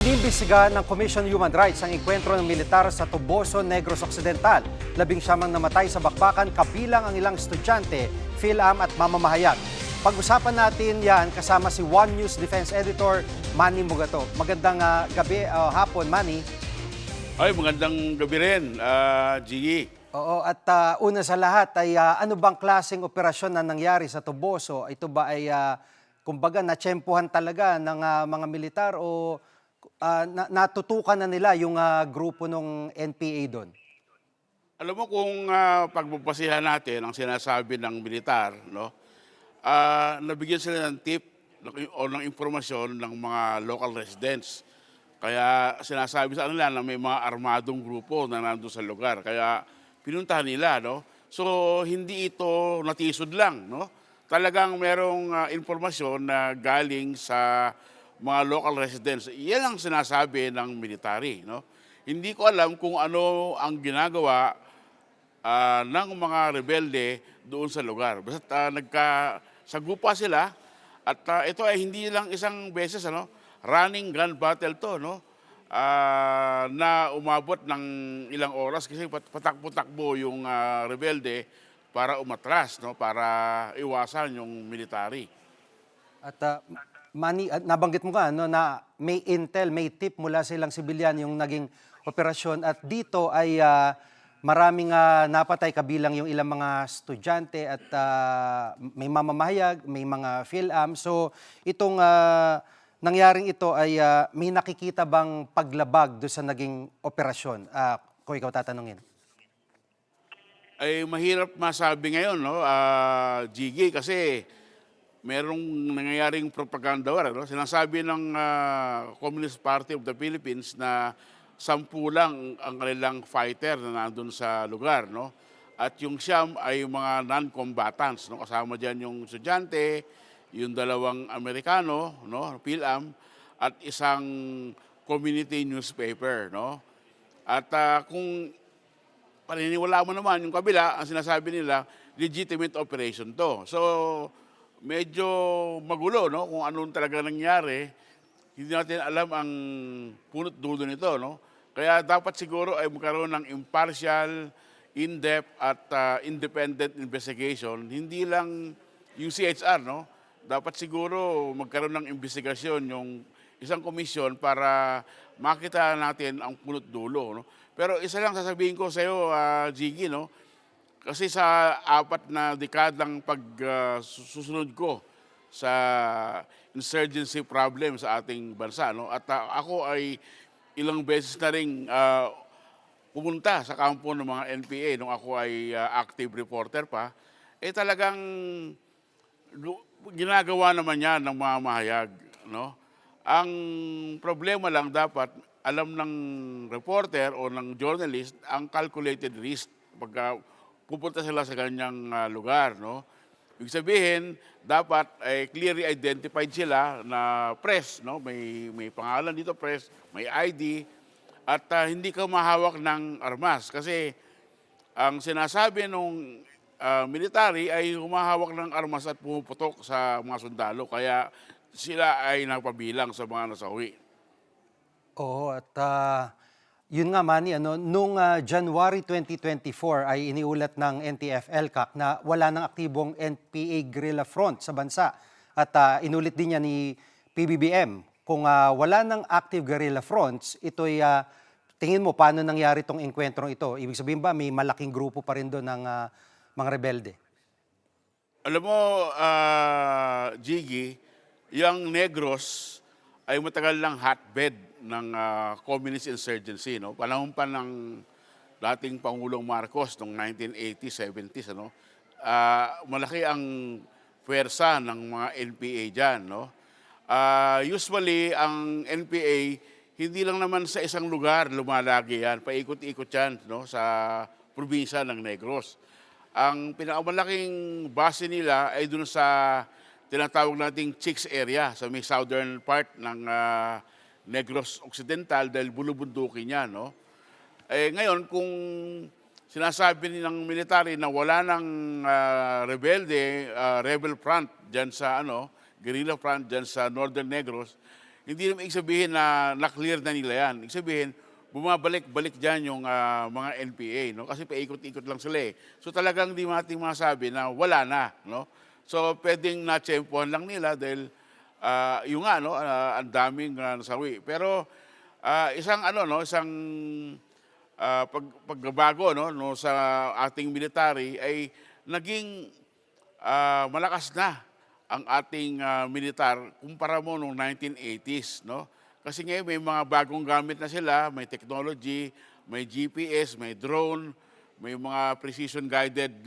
Inimbestigahan ng Commission on Human Rights ang engkwentro ng militar sa Toboso, Negros Occidental. 11 namatay sa bakbakan kabilang ang ilang estudyante, PhilAm at mamamahayag. Pag-usapan natin yan kasama si One News Defense Editor Manny Mugato. Magandang gabi, hapon Manny. Ay, magandang gabi rin, Gigi. Oo, at una sa lahat ay ano bang klaseng operasyon na nangyari sa Toboso? Ito ba ay kumbaga natsyempohan talaga ng mga militar o natutukan na nila yung grupo ng NPA doon? Alam mo kung pagbabasihan natin ang sinasabi ng militar, no? Nabigyan sila ng tip o ng impormasyon ng mga local residents. Kaya sinasabi sa kanila na may mga armadong grupo na nandun sa lugar. Kaya pinuntahan nila, no? So hindi ito natisod lang, no? Talagang merong impormasyon na galing sa mga local residents. Yan ang sinasabi ng military, no? Hindi ko alam kung ano ang ginagawa ng mga rebelde doon sa lugar. Basta nagkasagupa sila at ito ay hindi lang isang beses, ano? Running gun battle to, no? Na umabot ng ilang oras kasi patakbo-takbo yung rebelde para umatras, no? Para iwasan yung military. At Manny, nabanggit mo ka no, na may intel, may tip mula sa ilang sibilyan yung naging operasyon at dito ay maraming napatay kabilang yung ilang mga estudyante at may mamamahayag, may mga PhilAm. So itong nangyaring ito ay may nakikita bang paglabag doon sa naging operasyon? Kung ikaw tatanungin. Ay mahirap masabi ngayon, no, Gigi, kasi merong nangyayaring propaganda war, no? Sinasabi ng Communist Party of the Philippines na 10 lang ang kanilang fighter na nandun sa lugar, no? At yung siyam ay mga non-combatants, no? Kasama diyan yung estudyante, yung 2 Amerikano, no, PhilAm, at isang community newspaper, no? At kung paniniwala mo naman yung kabila, ang sinasabi nila, legitimate operation to. So medyo magulo, no, kung anong talaga nangyari. Hindi natin alam ang punot dulo nito, no. Kaya dapat siguro ay magkaroon ng impartial, in-depth at independent investigation. Hindi lang yung CHR, no. Dapat siguro magkaroon ng investigasyon yung isang komisyon para makita natin ang punot dulo, no. Pero isa lang sasabihin ko sa iyo, Gigi, no. Kasi sa 4 na dekadang pagsusunod ko sa insurgency problem sa ating bansa, no? At ako ay ilang beses na rin pumunta sa kampo ng mga NPA nung ako ay active reporter pa, talagang ginagawa naman yan ng mga mahayag, no? Ang problema lang dapat alam ng reporter o ng journalist ang calculated risk pagka pupunta sila sa ganyang lugar, no? Ibig sabihin, dapat ay clearly identified sila na press, no? May pangalan dito, press, may ID, at hindi ka mahawak ng armas. Kasi ang sinasabi ng military ay humahawak ng armas at pumuputok sa mga sundalo. Kaya sila ay napabilang sa mga nasawi. Oo, at yun nga Manny, nung January 2024 ay iniulat ng NTF-ELCAC na wala ng aktibong NPA guerrilla front sa bansa. At inulit din niya ni PBBM, kung wala ng active guerrilla fronts, ito'y tingin mo paano nangyari itong engkwentrong ito? Ibig sabihin ba may malaking grupo pa rin doon ng mga rebelde? Alam mo, Gigi, yung Negros ay matagal lang hotbed ng communist insurgency, no? Panahon pa ng dating Pangulong Marcos noong 1980s, 70s, ano? Malaki ang puwersa ng mga NPA diyan, no? Usually ang NPA hindi lang naman sa isang lugar lumalagi yan, paikot-ikot yan, no, sa probinsya ng Negros. Ang pinakamalaking base nila ay doon sa tinatawag nating Chicks area, sa may southern part ng Negros Occidental dahil bulubundukin niya, no? Ngayon, kung sinasabi ng military na wala ng rebelde, rebel front diyan sa guerrilla front diyan sa Northern Negros, hindi naman ibig sabihin na na-clear na nila yan. Ibig sabihin, bumabalik-balik dyan yung mga NPA, no? Kasi paikot-ikot lang sila eh. So talagang di natin masabi na wala na, no? So pwedeng na-tsempohan lang nila dahil yung nga, no, ang daming nasawi. Pero isang pagbabago no sa ating military ay naging malakas na ang ating militar kumpara mo noong 1980s, no? Kasi ngayon may mga bagong gamit na sila, may technology, may GPS, may drone, may mga precision guided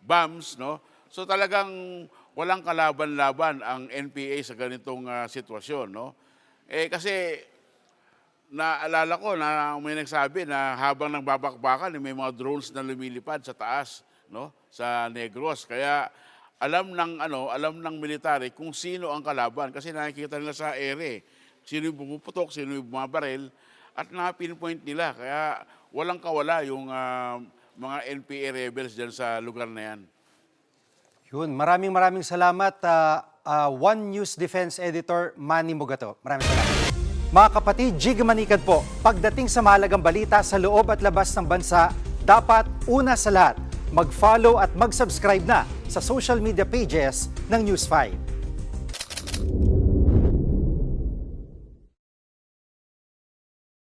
bombs, no? So talagang walang kalaban-laban ang NPA sa ganitong sitwasyon, no? Kasi naalala ko na may nagsabi na habang nagbabakbakan, may mga drones na lumilipad sa taas, no, sa Negros. Kaya alam ng military kung sino ang kalaban kasi nakikita nila sa ere. Sino yung pumuputok, sino yung bumabaril at na-pinpoint nila. Kaya walang kawala yung mga NPA rebels dyan sa lugar na yan. Yun, maraming salamat, One News Defense Editor Manny Mugato. Maraming salamat. Mga kapatid, Jig Manikad po, pagdating sa mahalagang balita sa loob at labas ng bansa, dapat una sa lahat, mag-follow at mag-subscribe na sa social media pages ng News 5.